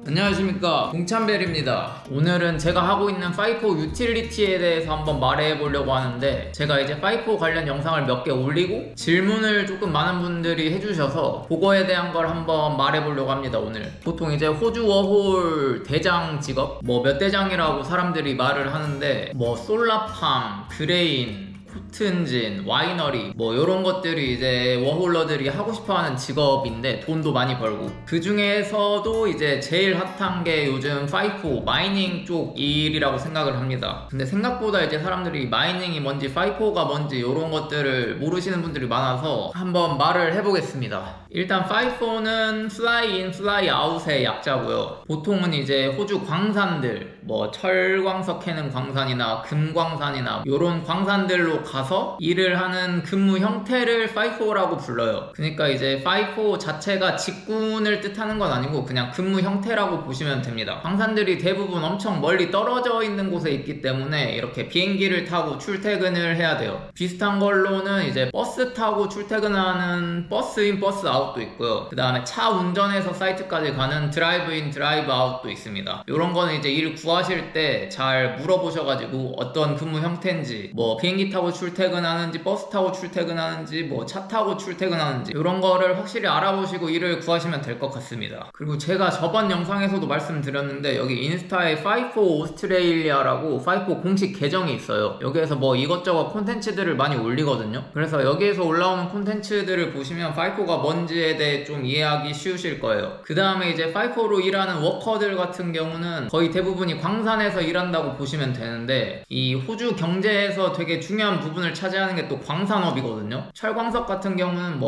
안녕하십니까, 공찬벨입니다. 오늘은 제가 하고 있는 파이포 유틸리티에 대해서 한번 말해보려고 하는데, 제가 이제 파이포 관련 영상을 몇 개 올리고 질문을 조금 많은 분들이 해주셔서 그거에 대한 걸 한번 말해보려고 합니다. 오늘 보통 이제 호주 워홀 대장 직업, 몇 대장이라고 사람들이 말을 하는데, 솔라팜, 그레인, 코튼진, 와이너리 요런 것들이 이제 워홀러들이 하고 싶어하는 직업인데 돈도 많이 벌고, 그 중에서도 이제 제일 핫한 게 요즘 파이포 마이닝 쪽 일이라고 생각을 합니다. 근데 생각보다 이제 사람들이 마이닝이 뭔지 파이포가 뭔지 요런 것들을 모르시는 분들이 많아서 한번 말을 해보겠습니다. 일단 파이포는 플라이 인 플라이 아웃의 약자고요. 보통은 이제 호주 광산들, 철광석 캐는 광산이나 금광산이나 요런 광산들로 가서 일을 하는 근무 형태를 파이포라고 불러요. 그러니까 이제 파이포 자체가 직군을 뜻하는 건 아니고 그냥 근무 형태라고 보시면 됩니다. 광산들이 대부분 엄청 멀리 떨어져 있는 곳에 있기 때문에 이렇게 비행기를 타고 출퇴근을 해야 돼요. 비슷한 걸로는 이제 버스 타고 출퇴근하는 버스인 버스 아웃도 있고요. 그 다음에 차 운전해서 사이트까지 가는 드라이브 인 드라이브 아웃도 있습니다. 이런 거는 이제 일 구하실 때 잘 물어보셔가지고 어떤 근무 형태인지, 비행기 타고 출퇴근하는지, 버스 타고 출퇴근하는지, 차 타고 출퇴근하는지 이런 거를 확실히 알아보시고 일을 구하시면 될 것 같습니다. 그리고 제가 저번 영상에서도 말씀드렸는데, 여기 인스타에 파이포 오스트레일리아라고 파이포 공식 계정이 있어요. 여기에서 이것저것 콘텐츠들을 많이 올리거든요. 그래서 여기에서 올라오는 콘텐츠들을 보시면 파이포가 뭔지에 대해 좀 이해하기 쉬우실 거예요. 그 다음에 이제 파이포로 일하는 워커들 같은 경우는 거의 대부분이 광산에서 일한다고 보시면 되는데, 이 호주 경제에서 되게 중요한 부분을 차지하는 게 또 광산업이거든요. 철광석 같은 경우는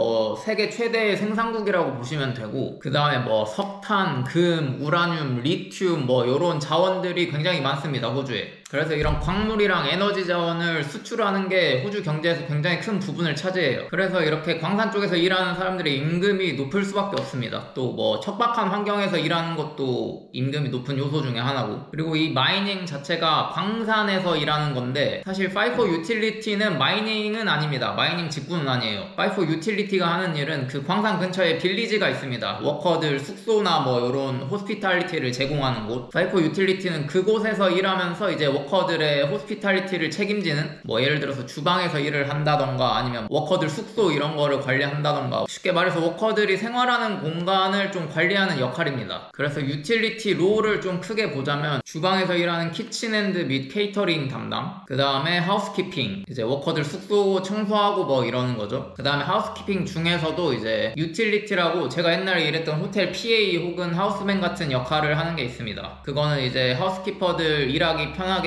세계 최대의 생산국이라고 보시면 되고, 그 다음에 석탄, 금, 우라늄, 리튬 요런 자원들이 굉장히 많습니다, 호주에. 그래서 이런 광물이랑 에너지 자원을 수출하는 게 호주 경제에서 굉장히 큰 부분을 차지해요. 그래서 이렇게 광산 쪽에서 일하는 사람들의 임금이 높을 수밖에 없습니다. 또 척박한 환경에서 일하는 것도 임금이 높은 요소 중에 하나고, 그리고 이 마이닝 자체가 광산에서 일하는 건데, 사실 파이포 유틸리티는 마이닝은 아닙니다. 마이닝 직군은 아니에요. 파이포 유틸리티가 하는 일은 그 광산 근처에 빌리지가 있습니다. 워커들 숙소나 이런 호스피탈리티를 제공하는 곳. 파이포 유틸리티는 그곳에서 일하면서 이제 워커들의 호스피탈리티를 책임지는, 예를 들어서 주방에서 일을 한다던가 아니면 워커들 숙소 이런 거를 관리한다던가, 쉽게 말해서 워커들이 생활하는 공간을 좀 관리하는 역할입니다. 그래서 유틸리티 롤을 좀 크게 보자면, 주방에서 일하는 키친핸드 및 케이터링 담당, 그 다음에 하우스키핑, 이제 워커들 숙소 청소하고 이러는 거죠. 그 다음에 하우스키핑 중에서도 이제 유틸리티라고 제가 옛날에 일했던 호텔 PA 혹은 하우스맨 같은 역할을 하는 게 있습니다. 그거는 이제 하우스키퍼들 일하기 편하게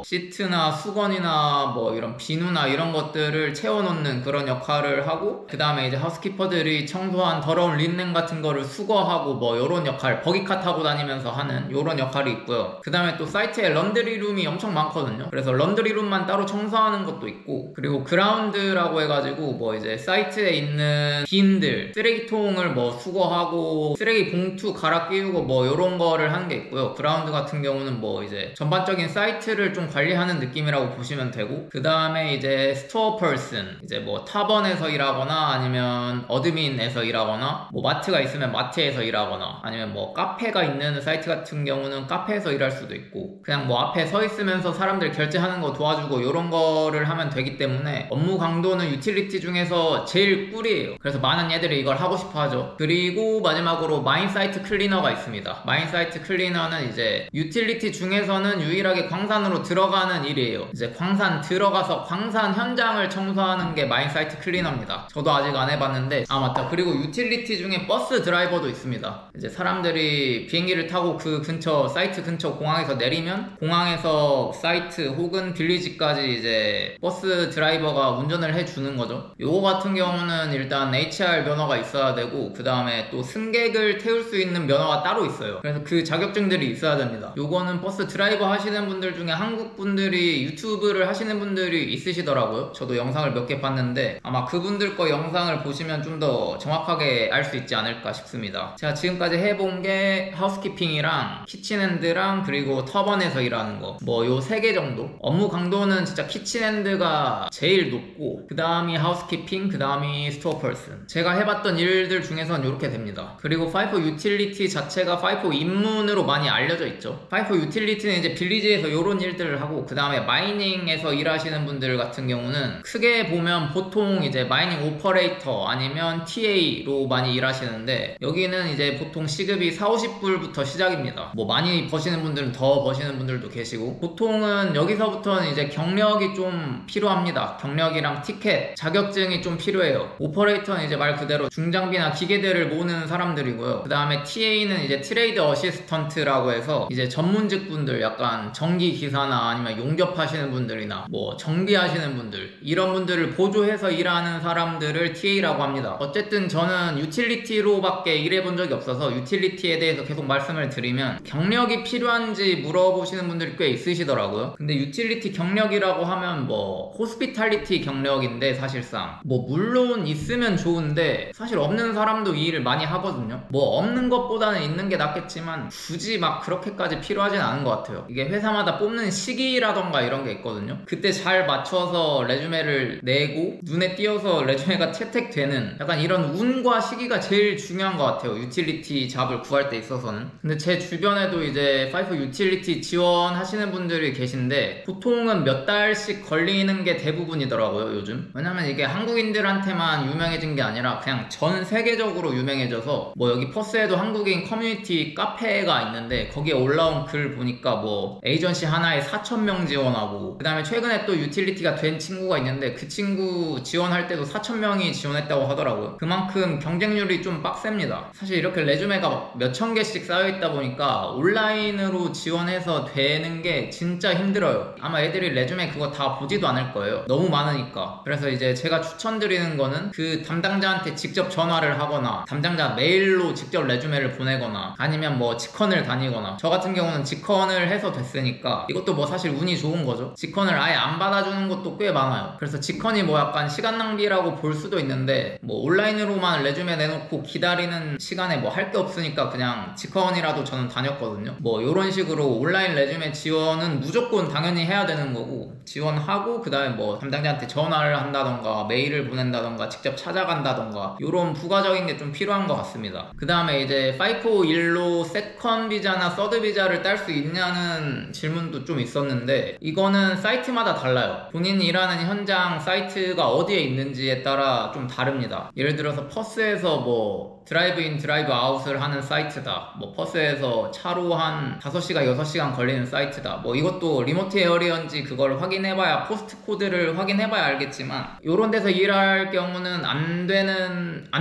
시트나 수건이나 이런 비누나 이런 것들을 채워놓는 그런 역할을 하고, 그 다음에 이제 하우스키퍼들이 청소한 더러운 린넨 같은 거를 수거하고 요런 역할, 버기카 타고 다니면서 하는 요런 역할이 있고요. 그 다음에 또 사이트에 런드리룸이 엄청 많거든요. 그래서 런드리룸만 따로 청소하는 것도 있고, 그리고 그라운드라고 해가지고 이제 사이트에 있는 빈들, 쓰레기통을 수거하고 쓰레기 봉투 갈아 끼우고 요런 거를 하는 게 있고요. 그라운드 같은 경우는 이제 전반적인 사이트를 좀 관리하는 느낌이라고 보시면 되고, 그 다음에 이제 스토어 퍼슨, 이제 타번에서 일하거나 아니면 어드민에서 일하거나, 마트가 있으면 마트에서 일하거나, 아니면 카페가 있는 사이트 같은 경우는 카페에서 일할 수도 있고, 그냥 앞에 서 있으면서 사람들 결제하는 거 도와주고 요런 거를 하면 되기 때문에 업무 강도는 유틸리티 중에서 제일 꿀이에요. 그래서 많은 애들이 이걸 하고 싶어 하죠. 그리고 마지막으로 마인사이트 클리너가 있습니다. 마인사이트 클리너는 이제 유틸리티 중에서는 유일하게 광산으로 들어가는 일이에요. 이제 광산 들어가서 광산 현장을 청소하는 게 마인사이트 클리너입니다. 저도 아직 안 해봤는데, 맞다, 그리고 유틸리티 중에 버스 드라이버도 있습니다. 이제 사람들이 비행기를 타고 그 근처, 사이트 근처 공항에서 내리면 공항에서 사이트 혹은 빌리지까지 이제 버스 드라이버가 운전을 해주는 거죠. 요거 같은 경우는 일단 HR 면허가 있어야 되고, 그 다음에 또 승객을 태울 수 있는 면허가 따로 있어요. 그래서 그 자격증들이 있어야 됩니다. 요거는 버스 드라이버 하시는 분들 중에 한국 분들이 유튜브를 하시는 분들이 있으시더라고요. 저도 영상을 몇 개 봤는데 아마 그분들 거 영상을 보시면 좀 더 정확하게 알 수 있지 않을까 싶습니다. 제가 지금까지 해본 게 하우스키핑이랑 키친핸드랑 그리고 터번에서 일하는 거 뭐 요 3개 정도. 업무 강도는 진짜 키친핸드가 제일 높고 그 다음이 하우스키핑, 그 다음이 스토어 펄슨. 제가 해봤던 일들 중에선 이렇게 됩니다. 그리고 파이포 유틸리티 자체가 파이포 입문으로 많이 알려져 있죠. 파이포 유틸리티는 이제 빌리지에서 요런 일들을 하고 그 다음에 마이닝에서 일하시는 분들 같은 경우는 크게 보면 보통 이제 마이닝 오퍼레이터 아니면 TA로 많이 일하시는데 여기는 이제 보통 시급이 40-50불부터 시작입니다. 뭐 많이 버시는 분들은 더 버시는 분들도 계시고 보통은 여기서부터는 이제 경력이 좀 필요합니다. 경력이랑 티켓, 자격증이 좀 필요해요. 오퍼레이터는 이제 말 그대로 중장비나 기계들을 모으는 사람들이고요. 그 다음에 TA는 이제 트레이드 어시스턴트라고 해서 이제 전문직 분들 약간 전기 기사나 아니면 용접하시는 분들이나 뭐 정비하시는 분들 이런 분들을 보조해서 일하는 사람들을 TA라고 합니다. 어쨌든 저는 유틸리티로밖에 일해본 적이 없어서 유틸리티에 대해서 계속 말씀을 드리면 경력이 필요한지 물어보시는 분들이 꽤 있으시더라고요. 근데 유틸리티 경력이라고 하면 뭐 호스피탈리티 경력인데 사실상 뭐 물론 있으면 좋은데 사실 없는 사람도 이 일을 많이 하거든요. 뭐 없는 것보다는 있는 게 낫겠지만 굳이 막 그렇게까지 필요하진 않은 것 같아요. 이게 회사마다 뽑는 시기라던가 이런 게 있거든요. 그때 잘 맞춰서 레주메를 내고 눈에 띄어서 레주메가 채택되는 약간 이런 운과 시기가 제일 중요한 것 같아요. 유틸리티 잡을 구할 때 있어서는. 근데 제 주변에도 이제 파이포 유틸리티 지원하시는 분들이 계신데 보통은 몇 달씩 걸리는 게 대부분이더라고요 요즘. 왜냐면 이게 한국인들한테만 유명해진 게 아니라 그냥 전 세계적으로 유명해져서 뭐 여기 퍼스에도 한국인 커뮤니티 카페가 있는데 거기에 올라온 글 보니까 뭐 에이전시 하나에 4,000명 지원하고 그 다음에 최근에 또 유틸리티가 된 친구가 있는데 그 친구 지원할 때도 4,000명이 지원했다고 하더라고요. 그만큼 경쟁률이 좀 빡셉니다. 사실 이렇게 레주메가 막 몇천 개씩 쌓여있다 보니까 온라인으로 지원해서 되는 게 진짜 힘들어요. 아마 애들이 레주메 그거 다 보지도 않을 거예요. 너무 많으니까. 그래서 이제 제가 추천드리는 거는 그 담당자한테 직접 전화를 하거나 담당자 메일로 직접 레주메를 보내거나 아니면 뭐 직컨을 다니거나. 저 같은 경우는 직컨을 해서 됐으니까 이것도 뭐 사실 운이 좋은 거죠. 직컨을 아예 안 받아주는 것도 꽤 많아요. 그래서 직컨이 뭐 약간 시간 낭비라고 볼 수도 있는데 뭐 온라인으로만 레주메 내놓고 기다리는 시간에 뭐 할 게 없으니까 그냥 직컨이라도 저는 다녔거든요. 뭐 이런 식으로 온라인 레주메 지원은 무조건 당연히 해야 되는 거고 지원하고 그 다음에 뭐 담당자한테 전화를 한다던가 메일을 보낸다던가 직접 찾아간다던가 이런 부가적인 게 좀 필요한 것 같습니다. 그 다음에 이제 파이포 일로 세컨 비자나 서드 비자를 딸 수 있냐는 질문도 좀 있었는데 이거는 사이트마다 달라요. 본인이 일하는 현장 사이트가 어디에 있는지에 따라 좀 다릅니다. 예를 들어서 퍼스에서 뭐 드라이브인 드라이브 아웃을 하는 사이트다, 뭐 퍼스에서 차로 한 5시간 6시간 걸리는 사이트다, 뭐 이것도 리모트 에어리언지 그걸 확인해봐야 포스트 코드를 확인해봐야 알겠지만 요런 데서 일할 경우는 안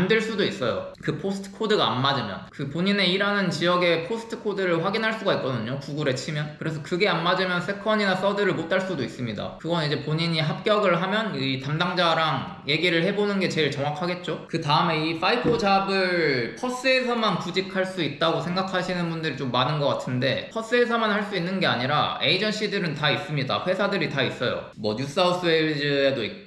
될 수도 있어요. 그 포스트 코드가 안 맞으면 그 본인의 일하는 지역의 포스트 코드를 확인할 수가 있거든요, 구글에 치면. 그래서 그게 안 맞으면 세컨이나 서드를 못 딸 수도 있습니다. 그건 이제 본인이 합격을 하면 이 담당자랑 얘기를 해보는 게 제일 정확하겠죠. 그 다음에 이 파이포 잡을 퍼스에서만 구직할 수 있다고 생각하시는 분들이 좀 많은 것 같은데 퍼스에서만 할 수 있는 게 아니라 에이전시들은 다 있습니다. 회사들이 다 있어요. 뭐 뉴사우스웨일즈에도 있고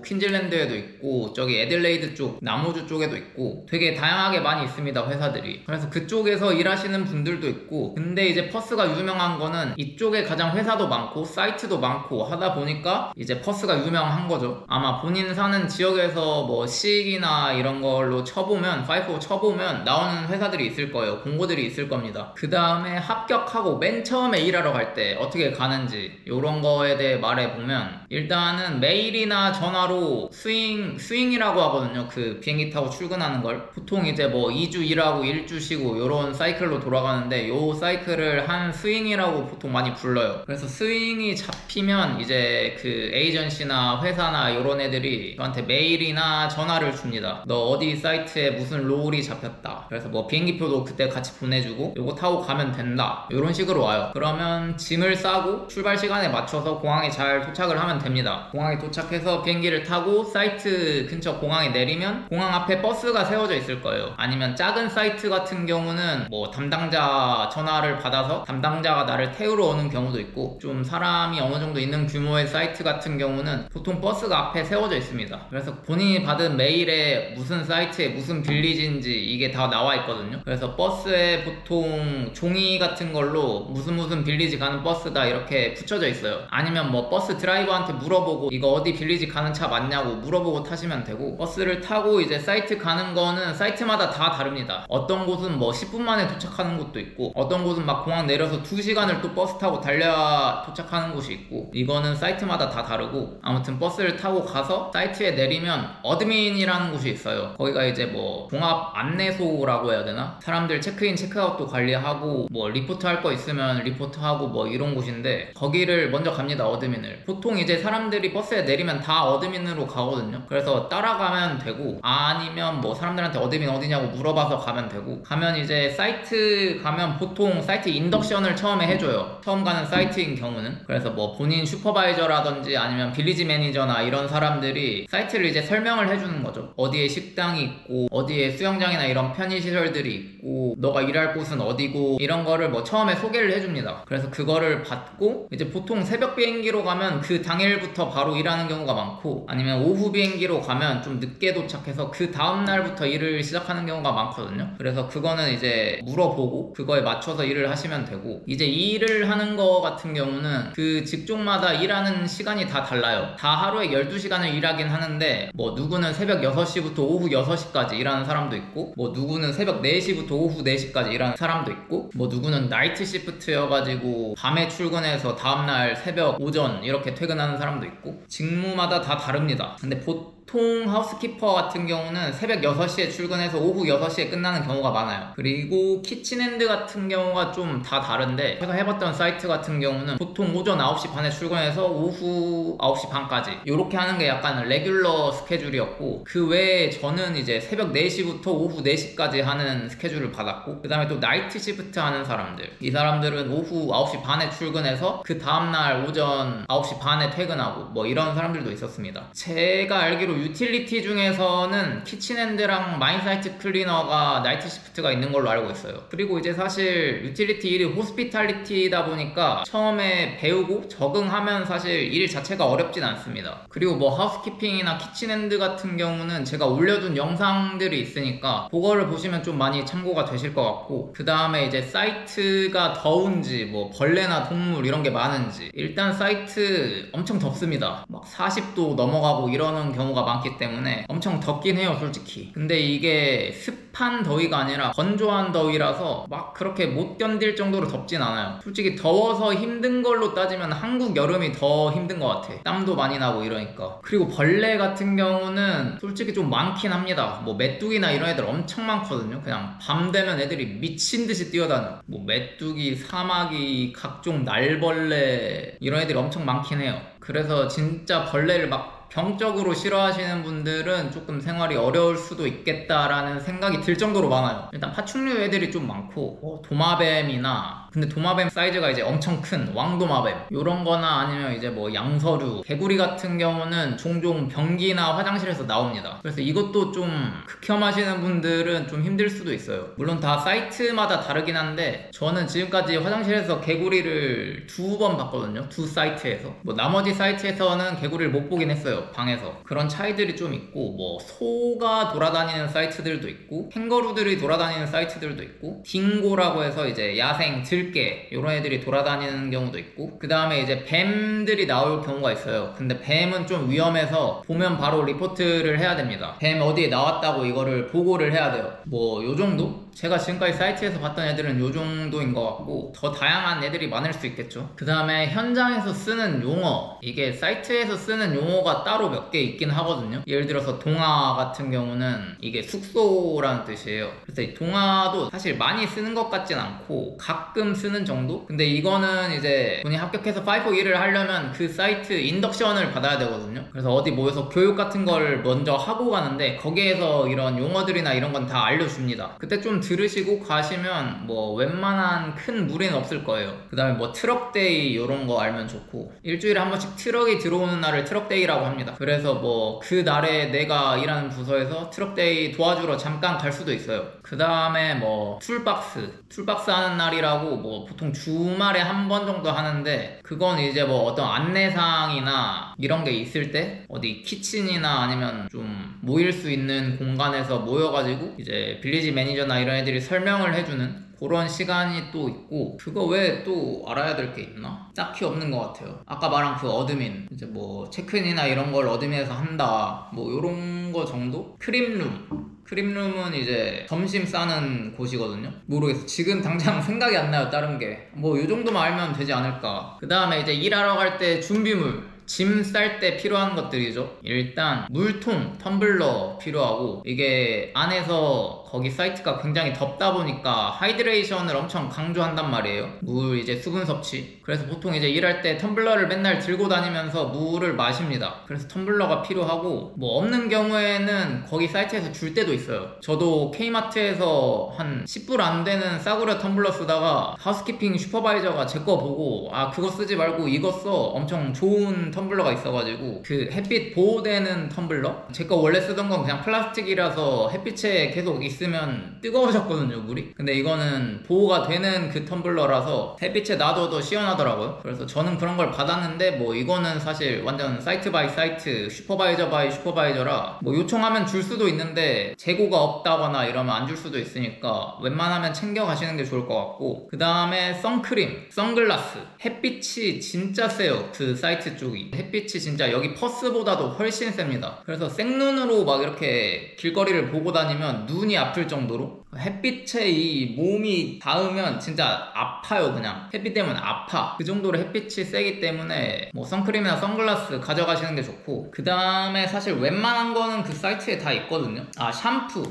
퀸즐랜드에도 있고 저기 애들레이드 쪽 나무주 쪽에도 있고 되게 다양하게 많이 있습니다, 회사들이. 그래서 그쪽에서 일하시는 분들도 있고. 근데 이제 퍼스가 유명한 거는 이쪽에 가장 회사도 많고 사이트도 많고 하다 보니까 이제 퍼스가 유명한 거죠. 아마 본인 사는 지역에서 뭐 시익이나 이런 걸로 쳐보면 파이포 쳐보면 나오는 회사들이 있을 거예요. 공고들이 있을 겁니다. 그 다음에 합격하고 맨 처음에 일하러 갈 때 어떻게 가는지 이런 거에 대해 말해보면 일단은 메일이나 전화로 스윙이라고 하거든요. 그 비행기 타고 출근하는 걸. 보통 이제 뭐 2주 일하고 1주 쉬고 요런 사이클로 돌아가는데 요 사이클을 한 스윙이라고 보통 많이 불러요. 그래서 스윙이 잡히면 이제 그 에이전시나 회사나 요런 애들이 저한테 메일이나 전화를 줍니다. 너 어디 사이트에 무슨 롤이 잡혔다. 그래서 뭐 비행기표도 그때 같이 보내주고 요거 타고 가면 된다. 요런 식으로 와요. 그러면 짐을 싸고 출발 시간에 맞춰서 공항에 잘 도착을 하면 됩니다. 공항에 도착해서 여기서 비행기를 타고 사이트 근처 공항에 내리면 공항 앞에 버스가 세워져 있을 거예요. 아니면 작은 사이트 같은 경우는 뭐 담당자 전화를 받아서 담당자가 나를 태우러 오는 경우도 있고, 좀 사람이 어느 정도 있는 규모의 사이트 같은 경우는 보통 버스가 앞에 세워져 있습니다. 그래서 본인이 받은 메일에 무슨 사이트에 무슨 빌리지인지 이게 다 나와 있거든요. 그래서 버스에 보통 종이 같은 걸로 무슨 빌리지 가는 버스다 이렇게 붙여져 있어요. 아니면 뭐 버스 드라이버한테 물어보고 이거 어디 빌리지 가는 차 맞냐고 물어보고 타시면 되고, 버스를 타고 이제 사이트 가는 거는 사이트마다 다 다릅니다. 어떤 곳은 뭐 10분 만에 도착하는 곳도 있고, 어떤 곳은 막 공항 내려서 2시간을 또 버스 타고 달려야 도착하는 곳이 있고, 이거는 사이트마다 다 다르고, 아무튼 버스를 타고 가서 사이트에 내리면 어드민이라는 곳이 있어요. 거기가 이제 뭐 종합 안내소라고 해야 되나? 사람들 체크인 체크아웃도 관리하고 뭐 리포트 할 거 있으면 리포트하고 뭐 이런 곳인데, 거기를 먼저 갑니다. 어드민을. 보통 이제 사람들이 버스에 내리면 다 어드민으로 가거든요. 그래서 따라가면 되고, 아니면 뭐 사람들한테 어드민 어디냐고 물어봐서 가면 되고, 가면 이제 사이트 가면 보통 사이트 인덕션을 처음에 해줘요. 처음 가는 사이트인 경우는. 그래서 뭐 본인 슈퍼바이저라든지 아니면 빌리지 매니저나 이런 사람들이 사이트를 이제 설명을 해주는 거죠. 어디에 식당이 있고 어디에 수영장이나 이런 편의시설들이 있고 너가 일할 곳은 어디고 이런 거를 뭐 처음에 소개를 해줍니다. 그래서 그거를 받고 이제 보통 새벽 비행기로 가면 그 당일부터 바로 일하는 경우가 많고, 아니면 오후 비행기로 가면 좀 늦게 도착해서 그 다음날부터 일을 시작하는 경우가 많거든요. 그래서 그거는 이제 물어보고 그거에 맞춰서 일을 하시면 되고, 이제 이 일을 하는 거 같은 경우는 그 직종마다 일하는 시간이 다 달라요. 다 하루에 12시간을 일하긴 하는데, 뭐 누구는 새벽 6시부터 오후 6시까지 일하는 사람도 있고, 뭐 누구는 새벽 4시부터 오후 4시까지 일하는 사람도 있고, 뭐 누구는 나이트 시프트여가지고 밤에 출근해서 다음날 새벽 오전 이렇게 퇴근하는 사람도 있고, 직무마다 다 다릅니다. 근데 보통 하우스키퍼 같은 경우는 새벽 6시에 출근해서 오후 6시에 끝나는 경우가 많아요. 그리고 키친핸드 같은 경우가 좀 다 다른데, 제가 해봤던 사이트 같은 경우는 보통 오전 9시 반에 출근해서 오후 9시 반까지 이렇게 하는 게 약간 레귤러 스케줄이었고, 그 외에 저는 이제 새벽 4시부터 오후 4시까지 하는 스케줄을 받았고, 그 다음에 또 나이트 시프트 하는 사람들, 이 사람들은 오후 9시 반에 출근해서 그 다음날 오전 9시 반에 퇴근하고 뭐 이런 사람들도 있었습니다. 제가 알기로 유틸리티 중에서는 키친핸드랑 마인사이트 클리너가 나이트 시프트가 있는 걸로 알고 있어요. 그리고 이제 사실 유틸리티 일이 호스피탈리티다 보니까 처음에 배우고 적응하면 사실 일 자체가 어렵진 않습니다. 그리고 뭐 하우스키핑이나 키친핸드 같은 경우는 제가 올려둔 영상들이 있으니까 그거를 보시면 좀 많이 참고가 되실 것 같고, 그 다음에 이제 사이트가 더운지 뭐 벌레나 동물 이런 게 많은지, 일단 사이트 엄청 덥습니다. 막 40도 넘어가고 이러는 경우가 많기 때문에 엄청 덥긴 해요, 솔직히. 근데 이게 습한 더위가 아니라 건조한 더위라서 막 그렇게 못 견딜 정도로 덥진 않아요. 솔직히 더워서 힘든 걸로 따지면 한국 여름이 더 힘든 것 같아. 땀도 많이 나고 이러니까. 그리고 벌레 같은 경우는 솔직히 좀 많긴 합니다. 뭐 메뚜기나 이런 애들 엄청 많거든요. 그냥 밤 되면 애들이 미친 듯이 뛰어다녀. 뭐 메뚜기, 사마귀, 각종 날벌레 이런 애들이 엄청 많긴 해요. 그래서 진짜 벌레를 막 병적으로 싫어하시는 분들은 조금 생활이 어려울 수도 있겠다라는 생각이 들 정도로 많아요. 일단 파충류 애들이 좀 많고, 도마뱀이나, 근데 도마뱀 사이즈가 이제 엄청 큰 왕도마뱀 요런 거나, 아니면 이제 뭐 양서류, 개구리 같은 경우는 종종 변기나 화장실에서 나옵니다. 그래서 이것도 좀 극혐하시는 분들은 좀 힘들 수도 있어요. 물론 다 사이트마다 다르긴 한데, 저는 지금까지 화장실에서 개구리를 2번 봤거든요. 2 사이트에서. 뭐 나머지 사이트에서는 개구리를 못 보긴 했어요, 방에서. 그런 차이들이 좀 있고, 뭐 소가 돌아다니는 사이트들도 있고, 캥거루들이 돌아다니는 사이트들도 있고, 딩고라고 해서 이제 야생 들개 이런 애들이 돌아다니는 경우도 있고, 그 다음에 이제 뱀들이 나올 경우가 있어요. 근데 뱀은 좀 위험해서 보면 바로 리포트를 해야 됩니다. 뱀 어디에 나왔다고 이거를 보고를 해야 돼요. 뭐 요정도? 제가 지금까지 사이트에서 봤던 애들은 요정도인 것 같고, 더 다양한 애들이 많을 수 있겠죠. 그 다음에 현장에서 쓰는 용어, 이게 사이트에서 쓰는 용어가 따로 몇 개 있긴 하거든요. 예를 들어서 동화 같은 경우는 이게 숙소라는 뜻이에요. 그래서 이 동화도 사실 많이 쓰는 것 같진 않고 가끔 쓰는 정도? 근데 이거는 이제 본인이 합격해서 파이포 일을 하려면 그 사이트 인덕션을 받아야 되거든요. 그래서 어디 모여서 교육 같은 걸 먼저 하고 가는데, 거기에서 이런 용어들이나 이런 건 다 알려줍니다. 그때 좀 들으시고 가시면 뭐 웬만한 큰 무리는 없을 거예요. 그 다음에 뭐 트럭데이 이런 거 알면 좋고, 일주일에 한 번씩 트럭이 들어오는 날을 트럭데이라고 합니다. 그래서 뭐 그 날에 내가 일하는 부서에서 트럭데이 도와주러 잠깐 갈 수도 있어요. 그 다음에 뭐 툴박스 하는 날이라고 뭐 보통 주말에 한 번 정도 하는데, 그건 이제 뭐 어떤 안내사항이나 이런 게 있을 때 어디 키친이나 아니면 좀 모일 수 있는 공간에서 모여가지고 이제 빌리지 매니저나 이런 애들이 설명을 해주는 그런 시간이 또 있고, 그거 외에 또 알아야 될 게 있나? 딱히 없는 것 같아요. 아까 말한 그 어드민, 이제 뭐 체크인이나 이런 걸 어드민에서 한다, 뭐 요런 거 정도? 크림룸은 이제 점심 싸는 곳이거든요. 모르겠어. 지금 당장 생각이 안 나요, 다른 게. 뭐 요 정도만 알면 되지 않을까. 그 다음에 이제 일하러 갈 때 준비물, 짐 쌀 때 필요한 것들이죠. 일단 물통, 텀블러 필요하고, 이게 안에서 거기 사이트가 굉장히 덥다 보니까 하이드레이션을 엄청 강조한단 말이에요. 물 이제 수분 섭취. 그래서 보통 이제 일할 때 텀블러를 맨날 들고 다니면서 물을 마십니다. 그래서 텀블러가 필요하고, 뭐 없는 경우에는 거기 사이트에서 줄 때도 있어요. 저도 K마트에서 한 10불 안 되는 싸구려 텀블러 쓰다가 하우스키핑 슈퍼바이저가 제 거 보고, 아 그거 쓰지 말고 이거 써, 엄청 좋은 텀블러가 있어가지고, 그 햇빛 보호되는 텀블러? 제 거 원래 쓰던 건 그냥 플라스틱이라서 햇빛에 계속 있으면 뜨거워졌거든요, 물이. 근데 이거는 보호가 되는 그 텀블러라서 햇빛에 놔둬도 시원하더라고요. 그래서 저는 그런 걸 받았는데, 뭐 이거는 사실 완전 사이트 바이 사이트, 슈퍼바이저 바이 슈퍼바이저라 뭐 요청하면 줄 수도 있는데 재고가 없다거나 이러면 안 줄 수도 있으니까 웬만하면 챙겨 가시는 게 좋을 것 같고, 그 다음에 선크림, 선글라스. 햇빛이 진짜 세요, 그 사이트 쪽이. 햇빛이 진짜 여기 퍼스보다도 훨씬 셉니다. 그래서 생눈으로 막 이렇게 길거리를 보고 다니면 눈이 아플 정도로 햇빛에 이 몸이 닿으면 진짜 아파요. 그냥 햇빛 때문에 아파. 그 정도로 햇빛이 세기 때문에 뭐 선크림이나 선글라스 가져가시는 게 좋고, 그 다음에 사실 웬만한 거는 그 사이트에 다 있거든요. 아, 샴푸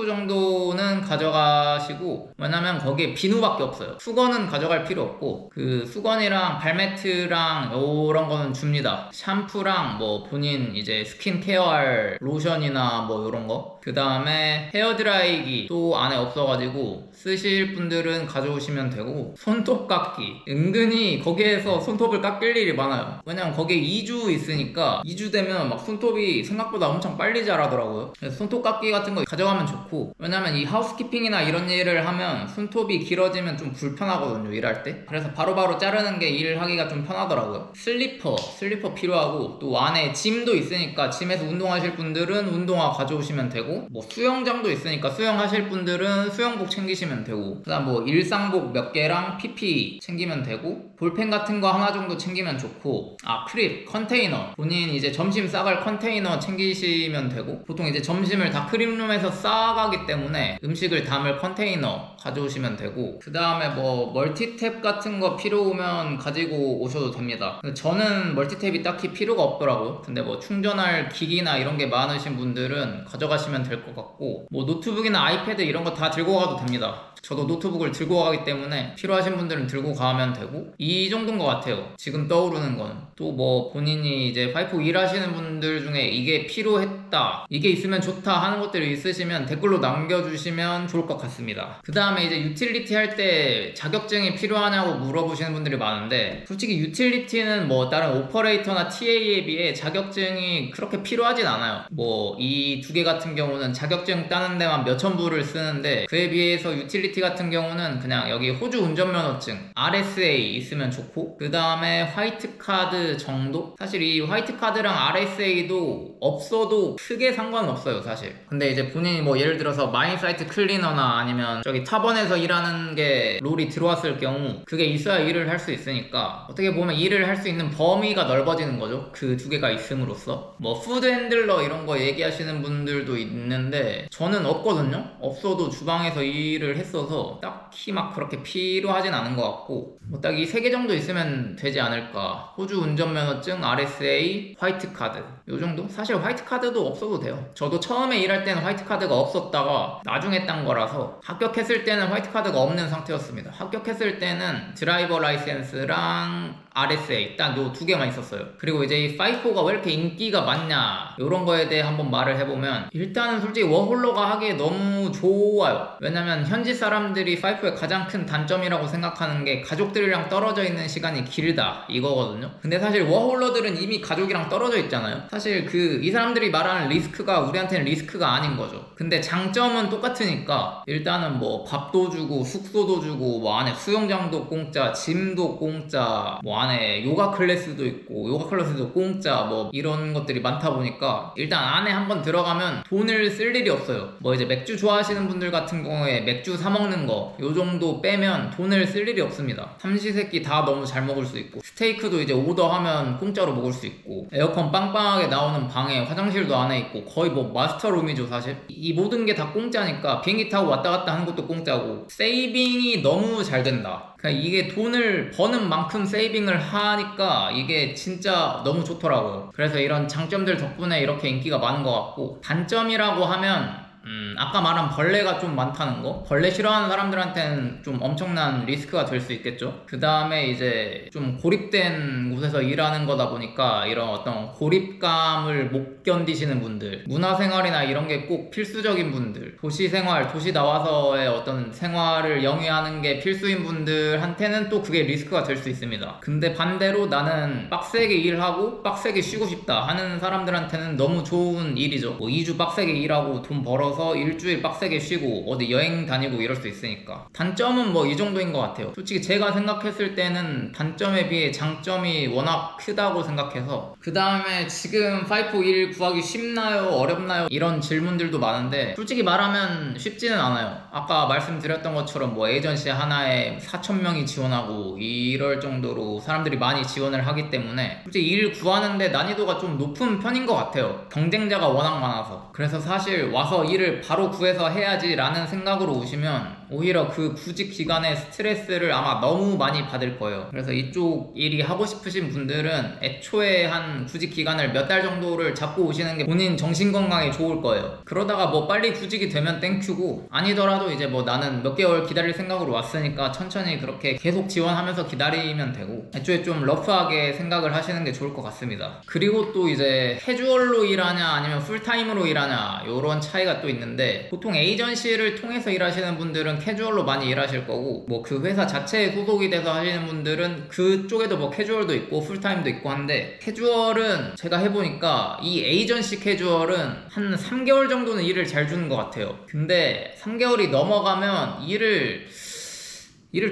정도는 가져가시고, 왜냐면 거기에 비누밖에 없어요. 수건은 가져갈 필요 없고, 그 수건이랑 발매트랑 요런 거는 줍니다. 샴푸랑 뭐 본인 이제 스킨케어할 로션이나 뭐 요런 거. 그 다음에 헤어드라이기 또 안에 없어가지고 쓰실 분들은 가져오시면 되고, 손톱 깎기. 은근히 거기에서 손톱을 깎일 일이 많아요. 왜냐면 거기에 2주 있으니까 2주 되면 막 손톱이 생각보다 엄청 빨리 자라더라고요. 그래서 손톱 깎기 같은 거 가져가면 좋고, 왜냐면 이 하우스키핑이나 이런 일을 하면 손톱이 길어지면 좀 불편하거든요, 일할 때. 그래서 바로바로 자르는 게 일하기가 좀 편하더라고요. 슬리퍼 필요하고, 또 안에 짐도 있으니까 짐에서 운동하실 분들은 운동화 가져오시면 되고, 뭐 수영장도 있으니까 수영하실 분들은 수영복 챙기시면 되고, 그 다음 뭐 일상복 몇 개랑 PP 챙기면 되고, 볼펜 같은 거 하나 정도 챙기면 좋고, 아 크립, 컨테이너, 본인 이제 점심 싸갈 컨테이너 챙기시면 되고, 보통 이제 점심을 다 크림룸에서 싸가기 때문에 음식을 담을 컨테이너 가져오시면 되고, 그 다음에 뭐 멀티탭 같은 거 필요하면 가지고 오셔도 됩니다. 저는 멀티탭이 딱히 필요가 없더라고요. 근데 뭐 충전할 기기나 이런 게 많으신 분들은 가져가시면 될 것 같고, 뭐 노트북이나 아이패드 이런 거 다 들고 가도 됩니다. 저도 노트북을 들고 가기 때문에 필요하신 분들은 들고 가면 되고, 이 정도인 것 같아요. 지금 떠오르는 건. 또 뭐 본인이 이제 파이프 일하시는 분들 중에 이게 필요했다, 이게 있으면 좋다 하는 것들이 있으시면 댓글로 남겨주시면 좋을 것 같습니다. 그 다음에 이제 유틸리티 할 때 자격증이 필요하냐고 물어보시는 분들이 많은데, 솔직히 유틸리티는 뭐 다른 오퍼레이터나 TA에 비해 자격증이 그렇게 필요하진 않아요. 뭐 이 두 개 같은 경우는 자격증 따는 데만 몇천 불을 쓰는데, 그에 비해서 유틸리티 같은 경우는 그냥 여기 호주 운전면허증 RSA 있으면 좋고, 그 다음에 화이트 카드 정도? 사실 이 화이트 카드랑 RSA도 없어도 크게 상관없어요, 사실. 근데 이제 본인이 뭐 예를 들어서 마인사이트 클리너나 아니면 저기 타번에서 일하는 게 롤이 들어왔을 경우 그게 있어야 일을 할 수 있으니까, 어떻게 보면 일을 할 수 있는 범위가 넓어지는 거죠, 그 두 개가 있음으로써. 뭐 푸드 핸들러 이런 거 얘기하시는 분들도 있는데 저는 없거든요. 없어도 주방에서 일을 했어서 딱히 막 그렇게 필요하진 않은 것 같고, 뭐 딱 이 세 개 정도 있으면 되지 않을까. 호주 운전면허증, RSA, 화이트 카드, 요 정도? 사실 화이트 카드도 없어도 돼요. 저도 처음에 일할 때는 화이트 카드가 없었다가 나중에 딴 거라서 합격했을 때는 화이트 카드가 없는 상태였습니다. 합격했을 때는 드라이버 라이센스랑 RSA 딱 요 두 개만 있었어요. 그리고 이제 이 파이포가 왜 이렇게 인기가 많냐 요런 거에 대해 한번 말을 해보면, 일단은 솔직히 워홀러가 하기에 너무 좋아요. 왜냐면 현지 사람들이 파이포의 가장 큰 단점이라고 생각하는 게 가족들이랑 떨어져 있는 시간이 길다 이거거든요. 근데 사실 워홀러들은 이미 가족이랑 떨어져 있잖아요. 사실 이 사람들이 말하는 리스크가 우리한테는 리스크가 아닌 거죠. 근데 장점은 똑같으니까 일단은 뭐 밥도 주고 숙소도 주고 뭐 안에 수영장도 공짜, 짐도 공짜, 뭐 안에 요가 클래스도 있고 요가 클래스도 공짜, 뭐 이런 것들이 많다 보니까 일단 안에 한번 들어가면 돈을 쓸 일이 없어요. 뭐 이제 맥주 좋아하시는 분들 같은 경우에 맥주 사 먹는 거 요 정도 빼면 돈을 쓸 일이 없습니다. 삼시세끼 다 너무 잘 먹을 수 있고, 스테이크도 이제 오더하면 공짜로 먹을 수 있고, 에어컨 빵빵하게 나오는 방에 화장실도 안에 있고, 거의 뭐 마스터룸이죠 사실. 이 모든 게 다 공짜니까 비행기 타고 왔다 갔다 하는 것도 공짜고, 세이빙이 너무 잘 된다. 그러니까 이게 돈을 버는 만큼 세이빙을 하니까 이게 진짜 너무 좋더라고요. 그래서 이런 장점들 덕분에 이렇게 인기가 많은 것 같고, 단점이라고 하면 아까 말한 벌레가 좀 많다는 거. 벌레 싫어하는 사람들한테는 좀 엄청난 리스크가 될 수 있겠죠. 그 다음에 이제 좀 고립된 곳에서 일하는 거다 보니까 이런 어떤 고립감을 못 견디시는 분들, 문화생활이나 이런 게 꼭 필수적인 분들, 도시생활, 도시 나와서의 어떤 생활을 영위하는 게 필수인 분들한테는 또 그게 리스크가 될 수 있습니다. 근데 반대로 나는 빡세게 일하고 빡세게 쉬고 싶다 하는 사람들한테는 너무 좋은 일이죠. 뭐 2주 빡세게 일하고 돈 벌어서 일주일 빡세게 쉬고 어디 여행 다니고 이럴 수 있으니까. 단점은 뭐 이 정도인 것 같아요. 솔직히 제가 생각했을 때는 단점에 비해 장점이 워낙 크다고 생각해서. 그 다음에 지금 파이포 일 구하기 쉽나요? 어렵나요? 이런 질문들도 많은데, 솔직히 말하면 쉽지는 않아요. 아까 말씀드렸던 것처럼 뭐 에이전시 하나에 4,000명이 지원하고 이럴 정도로 사람들이 많이 지원을 하기 때문에 솔직히 일 구하는데 난이도가 좀 높은 편인 것 같아요. 경쟁자가 워낙 많아서. 그래서 사실 와서 일을 바로 구해서 해야지 라는 생각으로 오시면 오히려 그 구직 기간의 스트레스를 아마 너무 많이 받을 거예요. 그래서 이쪽 일이 하고 싶으신 분들은 애초에 한 구직 기간을 몇 달 정도를 잡고 오시는 게 본인 정신건강에 좋을 거예요. 그러다가 뭐 빨리 구직이 되면 땡큐고, 아니더라도 이제 뭐 나는 몇 개월 기다릴 생각으로 왔으니까 천천히 그렇게 계속 지원하면서 기다리면 되고, 애초에 좀 러프하게 생각을 하시는 게 좋을 것 같습니다. 그리고 또 이제 캐주얼로 일하냐 아니면 풀타임으로 일하냐 요런 차이가 또 있는데, 보통 에이전시를 통해서 일하시는 분들은 캐주얼로 많이 일하실 거고, 뭐 그 회사 자체에 소속이 돼서 하시는 분들은 그쪽에도 뭐 캐주얼도 있고 풀타임도 있고 한데, 캐주얼은 제가 해보니까 이 에이전시 캐주얼은 한 3개월 정도는 일을 잘 주는 것 같아요. 근데 3개월이 넘어가면 일을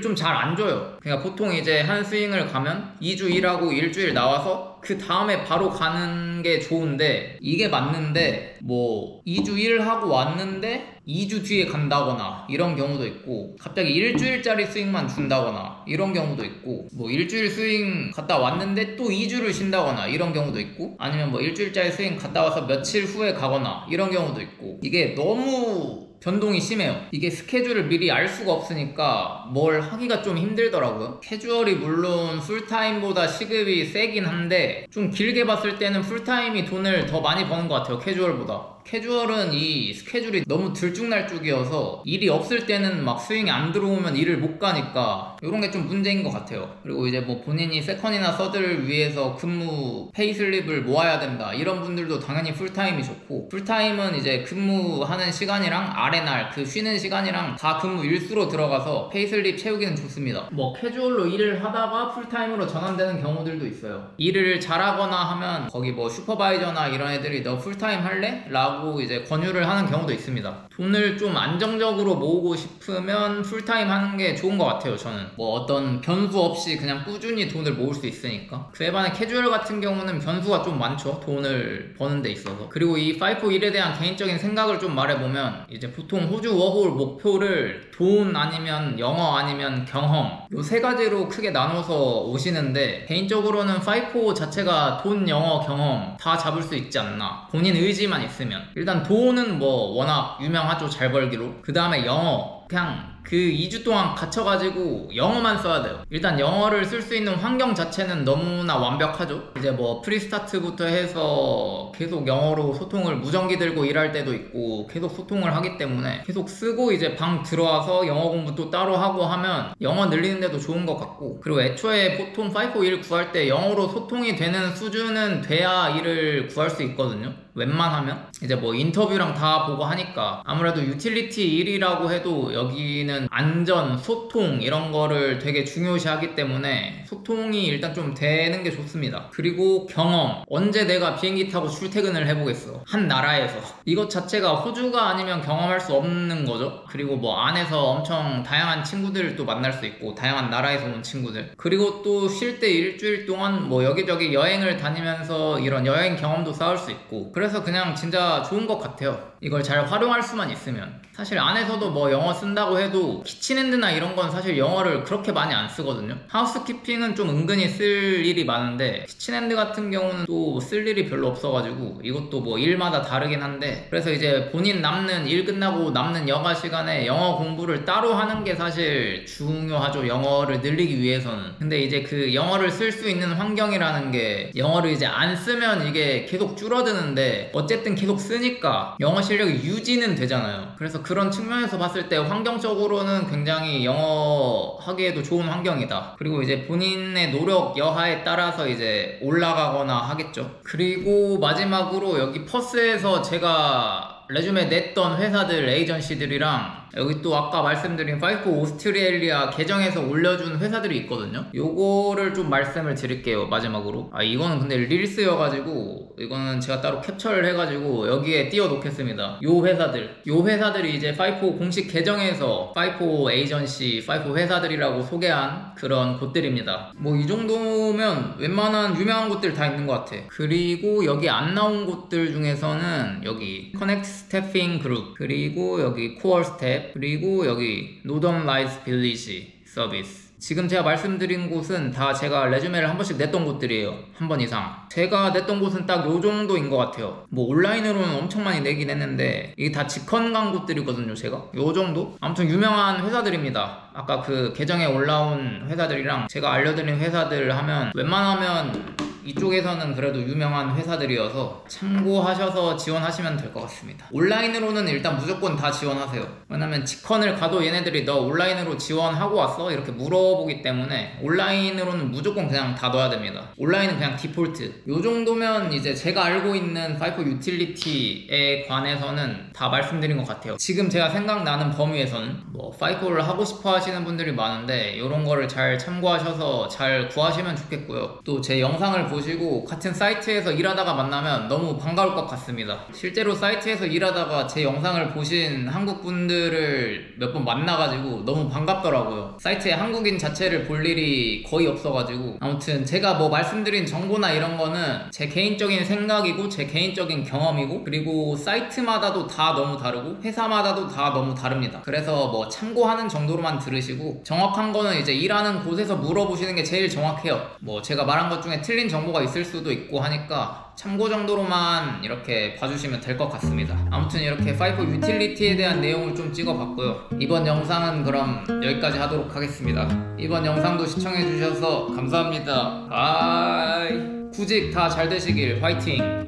좀 잘 안 줘요. 그러니까 보통 이제 한 스윙을 가면 2주 일하고 일주일 나와서 그 다음에 바로 가는 게 좋은데, 이게 맞는데 뭐 2주 일하고 왔는데 2주 뒤에 간다거나 이런 경우도 있고, 갑자기 일주일짜리 스윙만 준다거나 이런 경우도 있고, 뭐 일주일 스윙 갔다 왔는데 또 2주를 쉰다거나 이런 경우도 있고, 아니면 뭐 일주일짜리 스윙 갔다 와서 며칠 후에 가거나 이런 경우도 있고, 이게 너무 변동이 심해요. 이게 스케줄을 미리 알 수가 없으니까 뭘 하기가 좀 힘들더라고요. 캐주얼이 물론 풀타임보다 시급이 세긴 한데, 좀 길게 봤을 때는 풀타임이 돈을 더 많이 버는 것 같아요, 캐주얼보다. 캐주얼은 이 스케줄이 너무 들쭉날쭉이어서 일이 없을 때는 막 스윙이 안 들어오면 일을 못 가니까 이런 게 좀 문제인 것 같아요. 그리고 이제 뭐 본인이 세컨이나 서드를 위해서 근무 페이슬립을 모아야 된다 이런 분들도 당연히 풀타임이 좋고, 풀타임은 이제 근무하는 시간이랑 R&R 그 쉬는 시간이랑 다 근무 일수로 들어가서 페이슬립 채우기는 좋습니다. 뭐 캐주얼로 일을 하다가 풀타임으로 전환되는 경우들도 있어요. 일을 잘하거나 하면 거기 뭐 슈퍼바이저나 이런 애들이 너 풀타임 할래? 라고 이제 권유를 하는 경우도 있습니다. 돈을 좀 안정적으로 모으고 싶으면 풀타임 하는 게 좋은 것 같아요. 저는 뭐 어떤 변수 없이 그냥 꾸준히 돈을 모을 수 있으니까. 그에 반해 캐주얼 같은 경우는 변수가 좀 많죠, 돈을 버는 데 있어서. 그리고 이 파이포 일에 대한 개인적인 생각을 좀 말해보면, 이제 보통 호주 워홀 목표를 돈 아니면 영어 아니면 경험 요 세 가지로 크게 나눠서 오시는데, 개인적으로는 파이포 자체가 돈, 영어, 경험 다 잡을 수 있지 않나, 본인 의지만 있으면. 일단 돈은 뭐 워낙 유명하죠, 잘 벌기로. 그 다음에 영어, 그냥 그 2주 동안 갇혀가지고 영어만 써야 돼요. 일단 영어를 쓸 수 있는 환경 자체는 너무나 완벽하죠. 이제 뭐 프리스타트부터 해서 계속 영어로 소통을 무전기 들고 일할 때도 있고 계속 소통을 하기 때문에 계속 쓰고 이제 방 들어와서 영어 공부 또 따로 하고 하면 영어 늘리는 데도 좋은 것 같고, 그리고 애초에 보통 541 구할 때 영어로 소통이 되는 수준은 돼야 일을 구할 수 있거든요. 웬만하면 이제 뭐 인터뷰랑 다 보고 하니까 아무래도 유틸리티 1이라고 해도 여기는 안전, 소통 이런 거를 되게 중요시하기 때문에 소통이 일단 좀 되는 게 좋습니다. 그리고 경험, 언제 내가 비행기 타고 출퇴근을 해보겠어, 한 나라에서. 이것 자체가 호주가 아니면 경험할 수 없는 거죠. 그리고 뭐 안에서 엄청 다양한 친구들을 또 만날 수 있고, 다양한 나라에서 온 친구들, 그리고 또 쉴 때 일주일 동안 뭐 여기저기 여행을 다니면서 이런 여행 경험도 쌓을 수 있고, 그래서 그냥 진짜 좋은 것 같아요. 이걸 잘 활용할 수만 있으면. 사실 안에서도 뭐 영어 쓴다고 해도 키친핸드나 이런 건 사실 영어를 그렇게 많이 안 쓰거든요. 하우스키핑은 좀 은근히 쓸 일이 많은데 키친핸드 같은 경우는 또 쓸 일이 별로 없어가지고 이것도 뭐 일마다 다르긴 한데, 그래서 이제 본인 남는 일 끝나고 남는 여가 시간에 영어 공부를 따로 하는 게 사실 중요하죠, 영어를 늘리기 위해서는. 근데 이제 그 영어를 쓸 수 있는 환경이라는 게, 영어를 이제 안 쓰면 이게 계속 줄어드는데 어쨌든 계속 쓰니까 영어 실력이 유지는 되잖아요. 그래서 그런 측면에서 봤을 때 환경적으로는 굉장히 영어 하기에도 좋은 환경이다. 그리고 이제 본인의 노력 여하에 따라서 이제 올라가거나 하겠죠. 그리고 마지막으로 여기 퍼스에서 제가 레주메 냈던 회사들, 에이전시들이랑 여기 또 아까 말씀드린 5 오스트레일리아 계정에서 올려준 회사들이 있거든요. 요거를 좀 말씀을 드릴게요, 마지막으로. 이거는 근데 릴스여가지고 이거는 제가 따로 캡처를 해가지고 여기에 띄워 놓겠습니다. 요 회사들이 이제 5 공식 계정에서 5 에이전시, 5 회사들이라고 소개한 그런 곳들입니다. 뭐 이 정도면 웬만한 유명한 곳들 다 있는 것 같아. 그리고 여기 안 나온 곳들 중에서는 여기 커넥트 스태핑 그룹, 그리고 여기 코어 스텝, 그리고 여기 노던 라이트 빌리지 서비스. 지금 제가 말씀드린 곳은 다 제가 레주메를 한 번씩 냈던 곳들이에요. 한 번 이상. 제가 냈던 곳은 딱 요 정도인 것 같아요. 뭐 온라인으로는 엄청 많이 내긴 했는데 이게 다 직헌 간 곳들이거든요, 제가. 요 정도? 아무튼 유명한 회사들입니다. 아까 그 계정에 올라온 회사들이랑 제가 알려드린 회사들 하면 웬만하면 이쪽에서는 그래도 유명한 회사들이어서 참고하셔서 지원하시면 될 것 같습니다. 온라인으로는 일단 무조건 다 지원하세요. 왜냐면 직헌을 가도 얘네들이 너 온라인으로 지원하고 왔어? 이렇게 물어보기 때문에 온라인으로는 무조건 그냥 다 넣어야 됩니다. 온라인은 그냥 디폴트. 요 정도면 이제 제가 알고 있는 5 유틸리티에 관해서는 다 말씀드린 것 같아요. 지금 제가 생각나는 범위에서는 뭐 5를 하고 싶어 하시는 분들이 많은데 이런 거를 잘 참고하셔서 잘 구하시면 좋겠고요. 또 제 영상을 보시고 같은 사이트에서 일하다가 만나면 너무 반가울 것 같습니다. 실제로 사이트에서 일하다가 제 영상을 보신 한국 분들을 몇 번 만나가지고 너무 반갑더라고요. 사이트에 한국인 자체를 볼 일이 거의 없어가지고. 아무튼 제가 뭐 말씀드린 정보나 이런 거는 제 개인적인 생각이고 제 개인적인 경험이고, 그리고 사이트마다도 다 너무 다르고 회사마다도 다 너무 다릅니다. 그래서 뭐 참고하는 정도로만 들으시고, 정확한 거는 이제 일하는 곳에서 물어보시는 게 제일 정확해요. 뭐 제가 말한 것 중에 틀린 정보가 있을 수도 있고 하니까 참고 정도로만 이렇게 봐주시면 될 것 같습니다. 아무튼 이렇게 5 유틸리티에 대한 내용을 좀 찍어봤고요. 이번 영상은 그럼 여기까지 하도록 하겠습니다. 이번 영상도 시청해주셔서 감사합니다. 바이. 구직 다 잘 되시길 화이팅!